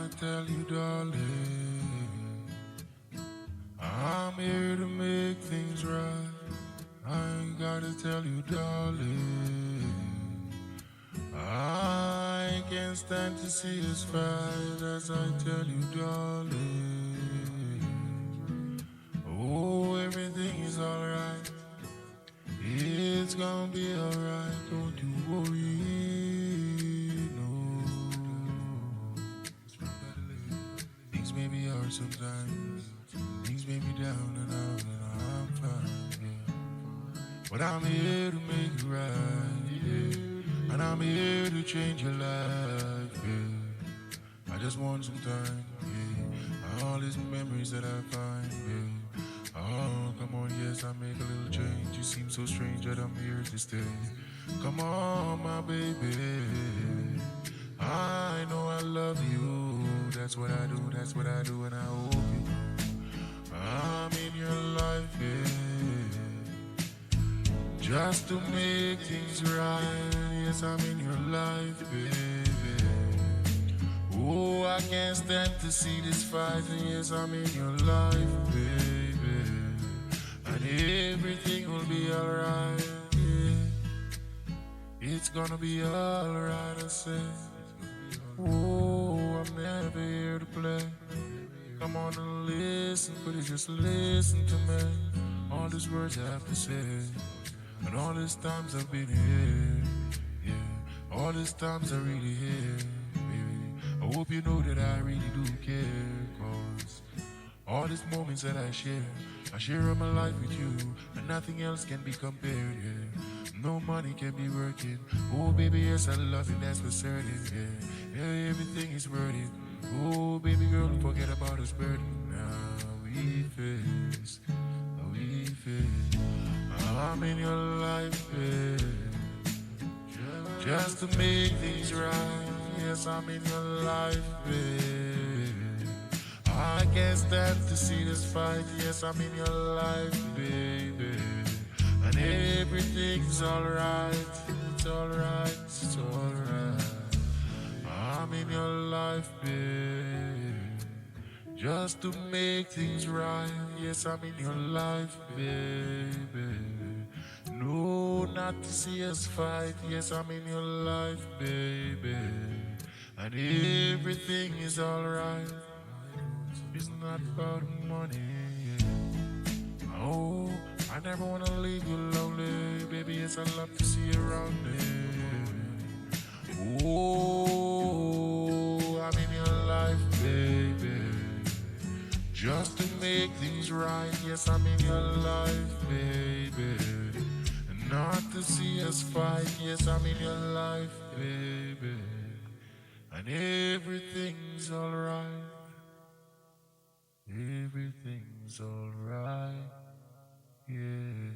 gotta tell you, darling, I'm here to make things right. I gotta tell you, darling, I can't stand to see us fight. As I tell you, darling, oh, everything is alright. It's gonna be alright, don't you worry, no. Things may be hard sometimes, things may be down and out, and I'm fine, yeah. But I'm here to make it right, yeah. And I'm here to change your life, yeah. I just want some time, yeah. All these memories that I find, yeah. Oh, come on, yes, I make a little change. You seem so strange that I'm here to stay. Come on, my baby. I know I love you. That's what I do, that's what I do, and I hope you know. I'm in your life, yeah. Just to make things right. Yes, I'm in your life, baby. Oh, I can't stand to see this fight. Yes, I'm in your life, baby. And everything will be alright, yeah. It's gonna be alright, I said. Oh, I'm never here to play. Come on and listen, please just listen to me. All these words I have to say, and all these times I've been here, yeah. All these times I really here, baby. I hope you know that I really do care, cause all these moments that I share my life with you, and nothing else can be compared, yeah. No money can be working. Oh, baby, yes, I love you, that's for certain, yeah. Yeah, everything is worth it. Oh, baby girl, forget about us burden. Now we face. I'm in your life, yeah. Just to make things right. Yes, I'm in your life, yeah. I can't stand to see this fight. Yes, I'm in your life, baby. And everything's alright. It's alright, it's alright. I'm in your life, baby. Just to make things right. Yes, I'm in your life, baby. No, not to see us fight. Yes, I'm in your life, baby. And everything is alright. It's not about money, yeah. Oh, I never wanna leave you lonely, baby. Yes, I love to see you around me. Oh, I'm in your life, baby. Just to make things right. Yes, I'm in your life, baby. And not to see us fight. Yes, I'm in your life, baby. And everything's alright. Everything's alright, yeah.